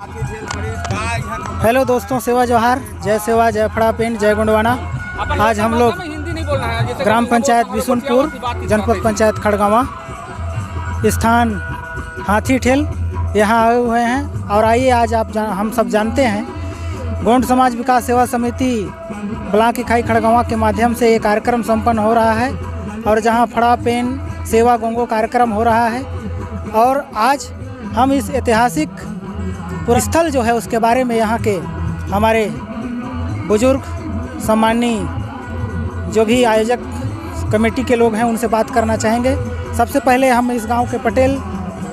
Hello दोस्तों, सेवा जोहार, जय सेवा, जय फड़ा पिंड, जय गुंडवाना। आज हम लोग ग्राम पंचायत बिशुनपुर, जनपद पंचायत खड़गवां, स्थान हाथी ठेल यहाँ आए हुए हैं। और आइए आज हम सब जानते हैं गोंड समाज विकास सेवा समिति ब्लॉक इकाई खड़गवां के माध्यम से ये कार्यक्रम संपन्न हो रहा है और जहाँ फड़ा पेन सेवा गोंगो कार्यक्रम हो रहा है। और आज हम इस ऐतिहासिक स्थल जो है उसके बारे में यहाँ के हमारे बुजुर्ग सम्मानी जो भी आयोजक कमेटी के लोग हैं उनसे बात करना चाहेंगे। सबसे पहले हम इस गांव के पटेल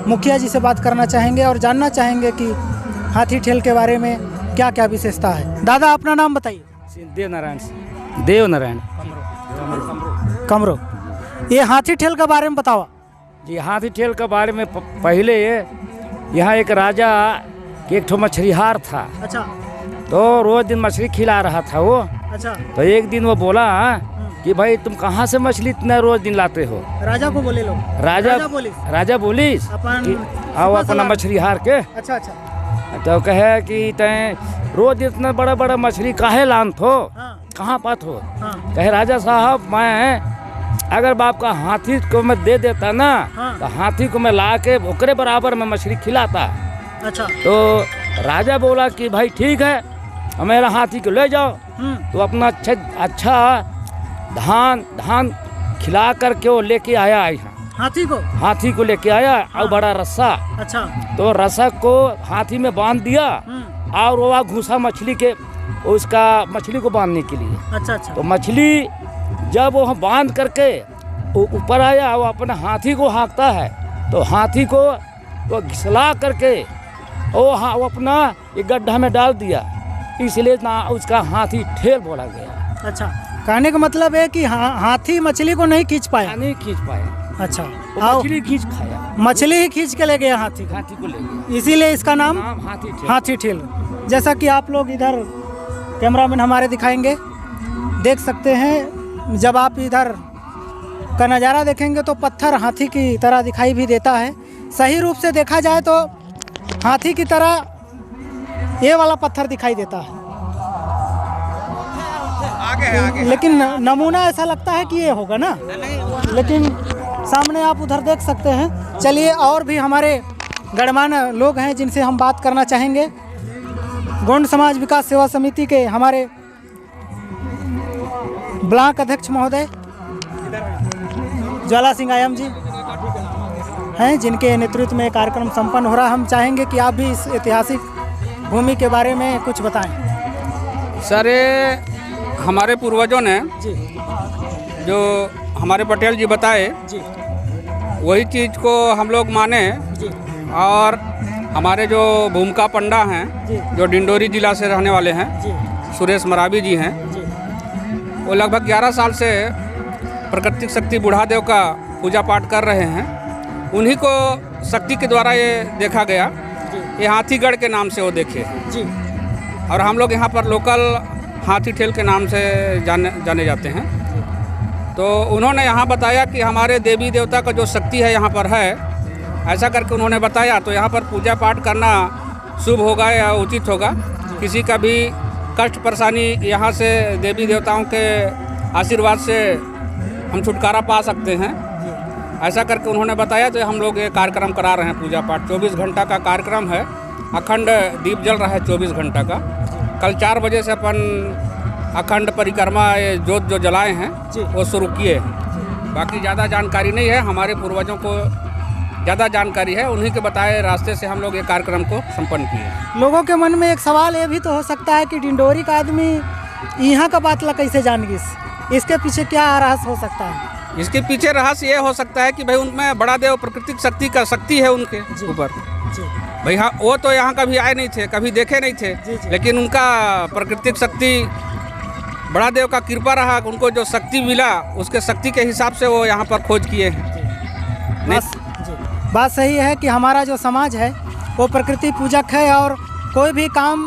मुखिया जी से बात करना चाहेंगे और जानना चाहेंगे कि हाथी ठेल के बारे में क्या क्या विशेषता है। दादा, अपना नाम बताइए। देवनारायण कमरो। ये हाथी ठेल के बारे में बताओ जी। हाथी ठेल के बारे में पहले यहाँ एक राजा कि एक ठो मछलीहार था। अच्छा। तो रोज दिन मछली खिला रहा था वो। अच्छा। तो एक दिन वो बोला कि भाई तुम कहाँ से मछली इतना रोज दिन लाते हो? राजा को बोले लोग। राजा बोलिस आओ अपना मछलीहार के। अच्छा अच्छा। तो कहे कि तय रोज इतना बड़ा बड़ा मछली काहे लान हो? कहाँ पात हो? कहे राजा साहब, मैं अगर बाप का हाथी को मैं दे देता ना तो हाथी को मैं ला के ओकरे बराबर में मछली खिलाता। अच्छा। तो राजा बोला कि भाई ठीक है, मेरा हाथी को ले जाओ। तो अपना अच्छा धान खिला करके वो लेके आया यहाँ। हाथी को लेके आया और बड़ा रस्सा। अच्छा। तो रस्सा को हाथी में बांध दिया और वो घुसा मछली के उसका मछली को बांधने के लिए। अच्छा अच्छा। तो मछली जब वो बांध करके ऊपर आया, वो अपने हाथी को हाँकता है। तो हाथी को वो घिसला करके वो अपना एक गड्ढा में डाल दिया, इसलिए ना उसका हाथी ठेल बोला गया। अच्छा। कहने का मतलब है कि हाथी मछली को नहीं खींच पाया। अच्छा। मछली खींच खाया, मछली ही खींच के ले गया हाथी को ले गया, इसीलिए इसका नाम हाथी ठेल। जैसा कि आप लोग इधर कैमरामैन हमारे दिखाएंगे, देख सकते हैं। जब आप इधर का नज़ारा देखेंगे तो पत्थर हाथी की तरह दिखाई भी देता है। सही रूप से देखा जाए तो हाथी की तरह ये वाला पत्थर दिखाई देता है। आगे। लेकिन नमूना ऐसा लगता है कि ये होगा ना, लेकिन सामने आप उधर देख सकते हैं। चलिए, और भी हमारे गणमान्य लोग हैं जिनसे हम बात करना चाहेंगे। गोंड समाज विकास सेवा समिति के हमारे ब्लॉक अध्यक्ष महोदय ज्वाला सिंह आयम जी हैं, जिनके नेतृत्व में कार्यक्रम संपन्न हो रहा है। हम चाहेंगे कि आप भी इस ऐतिहासिक भूमि के बारे में कुछ बताएं। सर, हमारे पूर्वजों ने जी जो हमारे पटेल जी बताए जी, वही चीज़ को हम लोग माने जी। और हमारे जो भूमिका पंडा हैं जो डिंडोरी जिला से रहने वाले हैं जी, सुरेश मरावी जी हैं जी। वो लगभग 11 साल से प्राकृतिक शक्ति बुढ़ादेव का पूजा पाठ कर रहे हैं। उन्हीं को शक्ति के द्वारा ये देखा गया, ये हाथीगढ़ के नाम से वो देखे जी। और हम लोग यहाँ पर लोकल हाथी ठेल के नाम से जाने जाते हैं। तो उन्होंने यहाँ बताया कि हमारे देवी देवता का जो शक्ति है यहाँ पर है, ऐसा करके उन्होंने बताया। तो यहाँ पर पूजा पाठ करना शुभ होगा या उचित होगा। किसी का भी कष्ट परेशानी यहाँ से देवी देवताओं के आशीर्वाद से हम छुटकारा पा सकते हैं, ऐसा करके उन्होंने बताया। तो हम लोग ये कार्यक्रम करा रहे हैं, पूजा पाठ 24 घंटा का कार्यक्रम है। अखंड दीप जल रहा है 24 घंटा का। कल 4 बजे से अपन अखंड परिक्रमा जोत जो जलाए हैं वो शुरू किए हैं। बाकी ज़्यादा जानकारी नहीं है, हमारे पूर्वजों को ज़्यादा जानकारी है, उन्हीं के बताए रास्ते से हम लोग ये कार्यक्रम को संपन्न किए। लोगों के मन में एक सवाल ये भी तो हो सकता है कि डिंडोरी का आदमी यहाँ का बातला कैसे जान गई? इसके पीछे क्या रहस्य हो सकता है? इसके पीछे रहस्य ये हो सकता है कि भाई उनमें बड़ा देव प्राकृतिक शक्ति का शक्ति है उनके ऊपर। भाई हाँ, वो तो यहाँ कभी आए नहीं थे, कभी देखे नहीं थे जी। लेकिन उनका प्राकृतिक शक्ति बड़ा देव का कृपा रहा, उनको जो शक्ति मिला उसके शक्ति के हिसाब से वो यहाँ पर खोज किए हैं। बात सही है कि हमारा जो समाज है वो प्रकृति पूजक है और कोई भी काम,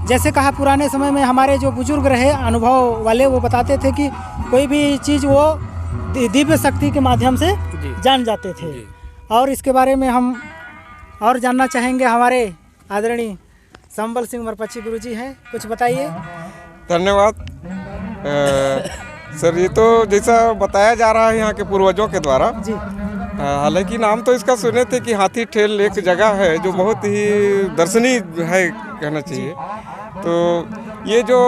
जैसे कहा पुराने समय में हमारे जो बुजुर्ग रहे अनुभव वाले, वो बताते थे कि कोई भी चीज़ वो दिव्य शक्ति के माध्यम से जान जाते थे। और इसके बारे में हम और जानना चाहेंगे हमारे आदरणीय संबल सिंह मरपच्ची गुरुजी हैं, कुछ बताइए। धन्यवाद सर। ये तो जैसा बताया जा रहा है यहाँ के पूर्वजों के द्वारा जी। हालांकि नाम तो इसका सुने थे कि हाथी ठेल एक जगह है जो बहुत ही दर्शनीय है कहना चाहिए। तो ये जो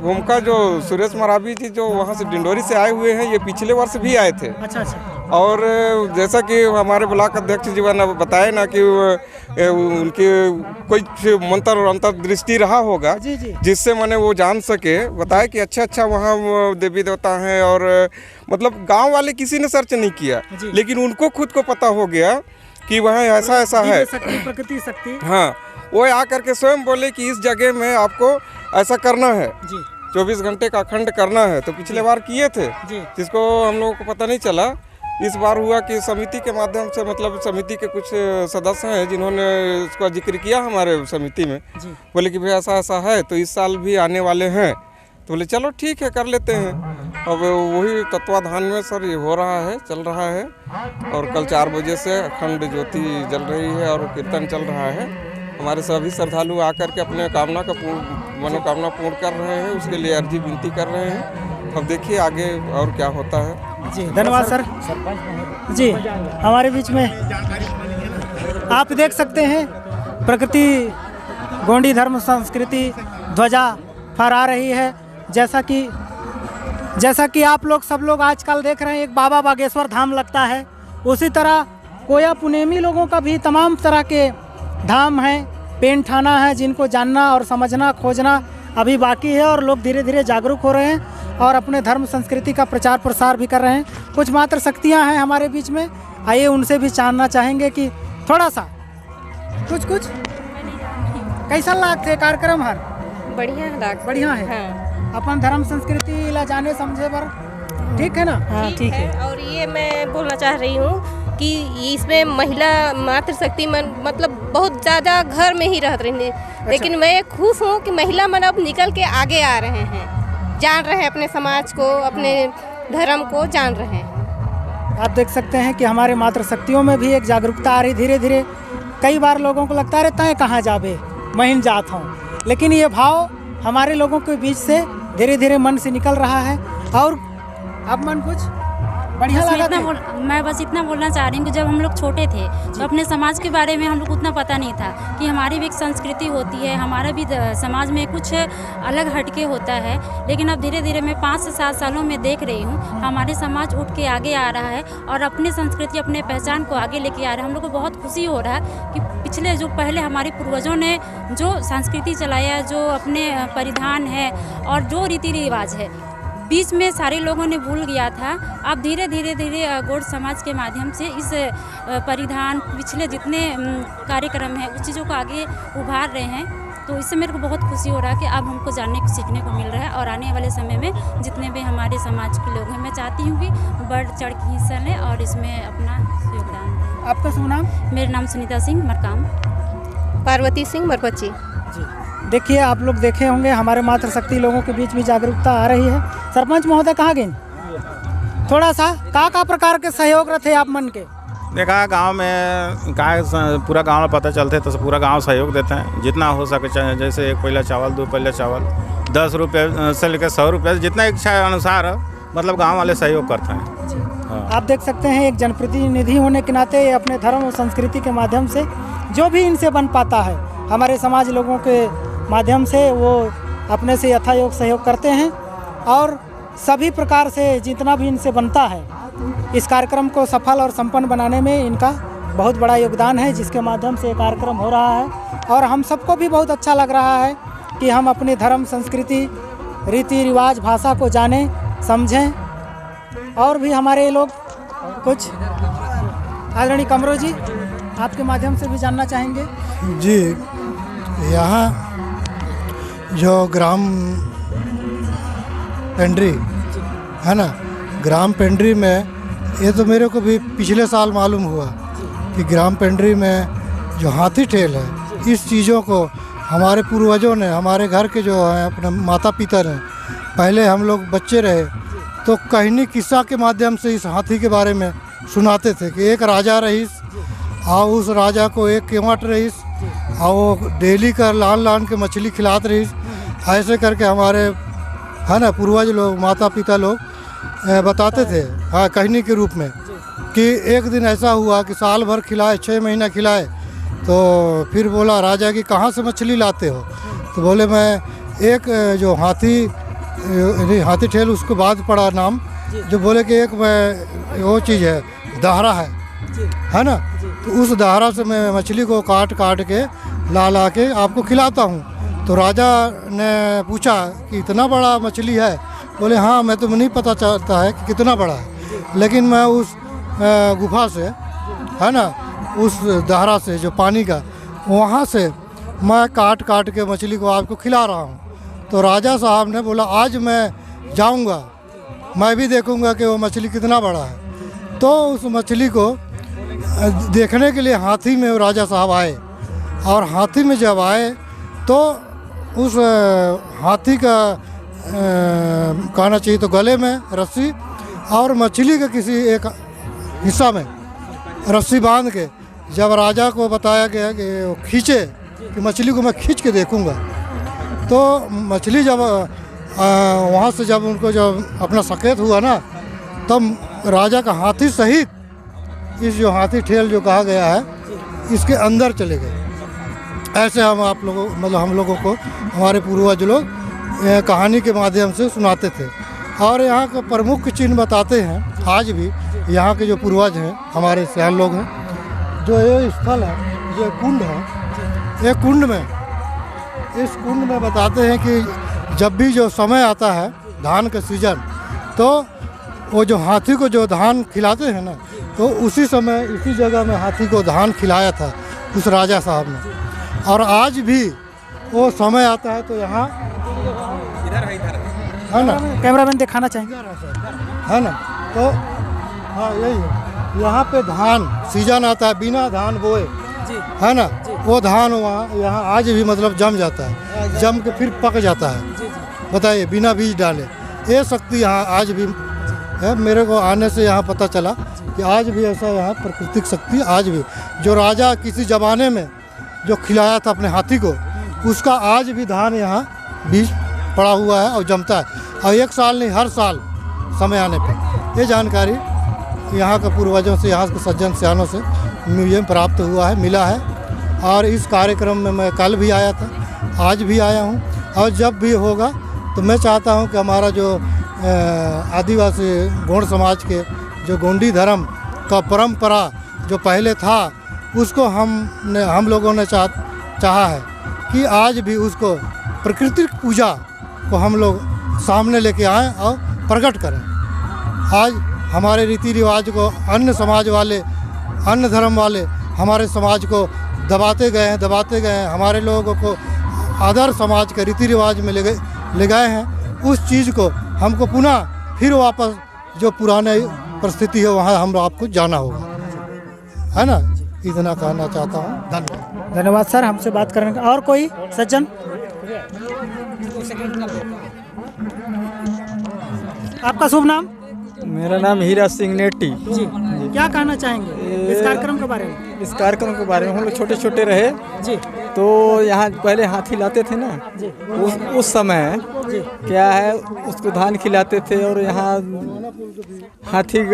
भूमिका जो सुरेश मरावी जी जो वहाँ से डिंडोरी से आए हुए हैं, ये पिछले वर्ष भी आए थे। अच्छा। और जैसा कि हमारे ब्लॉक अध्यक्ष जी ने बताया ना कि उनके कोई मंत्र और अंतर्दृष्टि रहा होगा जिससे मैंने वो जान सके, बताया कि अच्छा वहाँ देवी देवता हैं। और मतलब गांव वाले किसी ने सर्च नहीं किया, लेकिन उनको खुद को पता हो गया कि वहाँ ऐसा है प्रकृति शक्ति। हाँ, वो आकर के स्वयं बोले कि इस जगह में आपको ऐसा करना है, 24 घंटे का अखंड करना है। तो पिछले बार किए थे, जिसको हम लोगों को पता नहीं चला। इस बार हुआ कि समिति के माध्यम से, मतलब समिति के कुछ सदस्य हैं जिन्होंने इसका जिक्र किया हमारे समिति में, बोले कि भाई ऐसा है, तो इस साल भी आने वाले हैं। तो बोले चलो ठीक है, कर लेते हैं। अब वही तत्वाधान में सर ये हो रहा है, चल रहा है। और कल 4 बजे से अखंड ज्योति जल रही है और कीर्तन चल रहा है। हमारे सभी श्रद्धालु आकर के अपने मनोकामना पूर्ण कर रहे हैं, उसके लिए अर्जी विनती कर रहे हैं। अब देखिए आगे और क्या होता है। जी धन्यवाद सर। जी हमारे बीच में आप देख सकते हैं प्रकृति गोंडी धर्म संस्कृति ध्वजा फहरा रही है। जैसा कि आप लोग सब लोग आजकल देख रहे हैं, एक बाबा बागेश्वर धाम लगता है, उसी तरह कोया पुनेमी लोगों का भी तमाम तरह के धाम हैं, पेंट ठाना है, जिनको जानना और समझना खोजना अभी बाकी है। और लोग धीरे धीरे जागरूक हो रहे हैं और अपने धर्म संस्कृति का प्रचार प्रसार भी कर रहे हैं। कुछ मात्र शक्तियां हैं हमारे बीच में, आइए उनसे भी जानना चाहेंगे कि थोड़ा सा कुछ कैसा लागते कार्यक्रम हर बढ़िया है। हाँ। अपन धर्म संस्कृति ला जाने समझे पर ठीक है ना। हाँ ठीक है। और ये मैं बोलना चाह रही हूँ कि इसमें महिला मातृशक्ति मन मतलब बहुत ज़्यादा घर में ही रह रही है, लेकिन मैं खुश हूँ कि महिला मन अब निकल के आगे आ रहे हैं, जान रहे हैं अपने समाज को, अपने धर्म को जान रहे हैं। आप देख सकते हैं कि हमारे मातृशक्तियों में भी एक जागरूकता आ रही धीरे धीरे। कई बार लोगों को लगता रहता है कहाँ जाबे महीन जात हूँ, लेकिन ये भाव हमारे लोगों के बीच से धीरे धीरे मन से निकल रहा है। और अब मन कुछ बढ़िया लगा। मैं बस इतना बोलना चाह रही हूँ कि जब हम लोग छोटे थे तो अपने समाज के बारे में हम लोग उतना पता नहीं था कि हमारी भी एक संस्कृति होती है, हमारा भी समाज में कुछ अलग हटके होता है। लेकिन अब धीरे धीरे मैं 5 से 7 सालों में देख रही हूँ हमारे समाज उठ के आगे आ रहा है और अपने संस्कृति अपने पहचान को आगे लेके आ रहा है। हम लोग को बहुत खुशी हो रहा है कि पिछले जो पहले हमारे पूर्वजों ने जो संस्कृति चलाया, जो अपने परिधान है और जो रीति रिवाज है, बीच में सारे लोगों ने भूल गया था। अब धीरे धीरे गौड़ समाज के माध्यम से इस परिधान पिछले जितने कार्यक्रम हैं उस चीज़ों को आगे उभार रहे हैं। तो इससे मेरे को बहुत खुशी हो रहा है कि अब हमको जानने को सीखने को मिल रहा है। और आने वाले समय में जितने भी हमारे समाज के लोग हैं, मैं चाहती हूँ कि बढ़ चढ़ के हिस्सा लें और इसमें अपना योगदान दें। आपका शुभ नाम? मेरा नाम सुनीता सिंह मरकाम। पार्वती सिंह मरपच्ची। देखिए आप लोग देखे होंगे हमारे मातृशक्ति लोगों के बीच भी जागरूकता आ रही है। सरपंच महोदय कहाँ गए? थोड़ा सा का प्रकार के सहयोग रहे आप मन के? देखा गांव में पूरा गांव में पता चलते तो पूरा गांव सहयोग देते हैं जितना हो सके। जैसे 1 पहिला चावल 2 पहिला चावल 10 रुपये से लेकर 100 रुपये जितना इच्छा अनुसार मतलब गांव वाले सहयोग करते हैं। हाँ। आप देख सकते हैं एक जनप्रतिनिधि होने के नाते अपने धर्म और संस्कृति के माध्यम से जो भी इनसे बन पाता है हमारे समाज लोगों के माध्यम से वो अपने से यथायोग सहयोग करते हैं। और सभी प्रकार से जितना भी इनसे बनता है इस कार्यक्रम को सफल और संपन्न बनाने में इनका बहुत बड़ा योगदान है, जिसके माध्यम से ये कार्यक्रम हो रहा है। और हम सबको भी बहुत अच्छा लग रहा है कि हम अपने धर्म संस्कृति रीति रिवाज भाषा को जानें समझें। और भी हमारे लोग कुछ आदरणीय कमरो जी आपके माध्यम से भी जानना चाहेंगे। जी, यहाँ जो ग्राम पेंड्री है ना, ग्राम पेंड्री में ये तो मेरे को भी पिछले साल मालूम हुआ कि ग्राम पेंड्री में जो हाथी ठेल है, इस चीज़ों को हमारे पूर्वजों ने, हमारे घर के जो हैं अपने माता पिता ने, पहले हम लोग बच्चे रहे तो कहानी किस्सा के माध्यम से इस हाथी के बारे में सुनाते थे कि एक राजा रईस और उस राजा को एक केवट रईस और वो डेली का लान के मछली खिलाते रही। ऐसे करके हमारे है ना पूर्वज लोग, माता पिता लोग बताते थे, हाँ, कहानी के रूप में कि एक दिन ऐसा हुआ कि साल भर खिलाए, 6 महीना खिलाए, तो फिर बोला राजा कि कहाँ से मछली लाते हो? तो बोले मैं एक जो हाथी ठेल, उसके बाद पड़ा नाम, जो बोले कि एक मैं वो चीज़ है, दहरा है ना, तो उस दहरा से मैं मछली को काट के ला के आपको खिलाता हूँ। तो राजा ने पूछा कि इतना बड़ा मछली है? बोले हाँ, मैं तो नहीं पता चलता है कि कितना बड़ा है, लेकिन मैं उस गुफा से, है ना, उस दहरा से जो पानी का, वहाँ से मैं काट के मछली को आपको खिला रहा हूँ। तो राजा साहब ने बोला आज मैं जाऊँगा, मैं भी देखूँगा कि वो मछली कितना बड़ा है। तो उस मछली को देखने के लिए हाथी में राजा साहब आए, और हाथी में जब आए तो उस हाथी का कहना चाहिए तो गले में रस्सी और मछली के किसी एक हिस्सा में रस्सी बांध के जब राजा को बताया गया कि वो खींचे, कि मछली को मैं खींच के देखूंगा, तो मछली जब वहाँ से जब उनको जब अपना सकेत हुआ ना, तब राजा का हाथी सहित इस जो हाथी ठेल जो कहा गया है, इसके अंदर चले गए। ऐसे हम आप लोगों, मतलब हम लोगों को हमारे पूर्वज लोग कहानी के माध्यम से सुनाते थे। और यहाँ का प्रमुख चिन्ह बताते हैं, आज भी यहाँ के जो पूर्वज हैं, हमारे सियान लोग हैं, जो ये स्थल है, ये कुंड है, ये कुंड में, इस कुंड में बताते हैं कि जब भी जो समय आता है धान का सीजन, तो वो जो हाथी को जो धान खिलाते हैं ना, तो उसी समय इसी जगह में हाथी को धान खिलाया था उस राजा साहब ने। और आज भी वो समय आता है तो यहाँ है ना, कैमरामैन दिखाना चाहेंगे, है ना, तो हाँ यही है, यहाँ पे धान सीजन आता है बिना धान बोए, है ना, वो धान वहाँ यहाँ आज भी मतलब जम जाता है, जम के फिर पक जाता है। बताइए, बिना बीज डाले, ये शक्ति यहाँ आज भी है। मेरे को आने से यहाँ पता चला कि आज भी ऐसा यहाँ प्राकृतिक शक्ति आज भी, जो राजा किसी ज़माने में जो खिलाया था अपने हाथी को, उसका आज भी धान यहाँ बीज पड़ा हुआ है और जमता है। और एक साल नहीं, हर साल समय आने पे ये जानकारी यहाँ के पूर्वजों से, यहाँ के सज्जन सियानों से मुझे प्राप्त हुआ है, मिला है। और इस कार्यक्रम में मैं कल भी आया था, आज भी आया हूँ, और जब भी होगा तो मैं चाहता हूँ कि हमारा जो आदिवासी गौड़ समाज के जो गोंडी धर्म का परंपरा जो पहले था, उसको हम लोगों ने चाहा है कि आज भी उसको प्रकृति पूजा को हम लोग सामने लेके आएँ और प्रकट करें। आज हमारे रीति रिवाज को अन्य समाज वाले, अन्य धर्म वाले हमारे समाज को दबाते गए हैं, हमारे लोगों को आदर समाज के रीति रिवाज में ले गए हैं। उस चीज़ को हमको पुनः फिर वापस जो पुराने परिस्थिति है वहाँ हम आपको जाना होगा, है ना। इतना कहना चाहता हूँ, धन्यवाद। धन्यवाद सर, हमसे बात करने का। और कोई सज्जन? आपका शुभ नाम? मेरा नाम हीरा सिंह नेटी जी। क्या कहना चाहेंगे इस कार्यक्रम के बारे में? इस कार्यक्रम के बारे में हम लोग छोटे छोटे रहे जी, तो यहाँ पहले हाथी लाते थे ना जी। उस समय जी। क्या है, उसको धान खिलाते थे, और यहाँ हाथी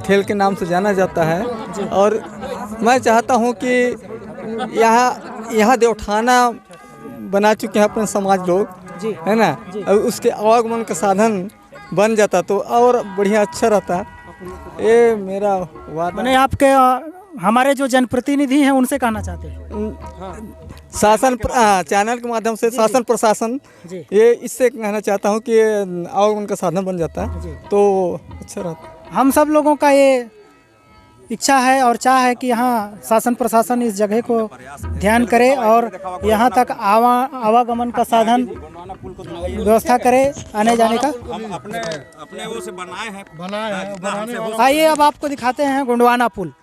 ठेल के नाम से जाना जाता है। और मैं चाहता हूँ कि यहाँ देवठाना बना चुके हैं अपने समाज लोग, है ना, और उसके आवागमन का साधन बन जाता तो और बढ़िया अच्छा रहता। ये मेरा वादा। मैंने आपके हमारे जो जनप्रतिनिधि हैं उनसे कहना चाहते हैं, शासन चैनल के माध्यम से शासन प्रशासन, ये इससे कहना चाहता हूँ कि आवागमन का साधन बन जाता तो अच्छा रहता। हम सब लोगों का ये इच्छा है और चाह है कि यहाँ शासन प्रशासन इस जगह को ध्यान करे और यहाँ तक आवागमन का साधन व्यवस्था करे आने जाने का। अपने वो से बनाए हैं। आइए अब आपको दिखाते हैं गोंडवाना पुल।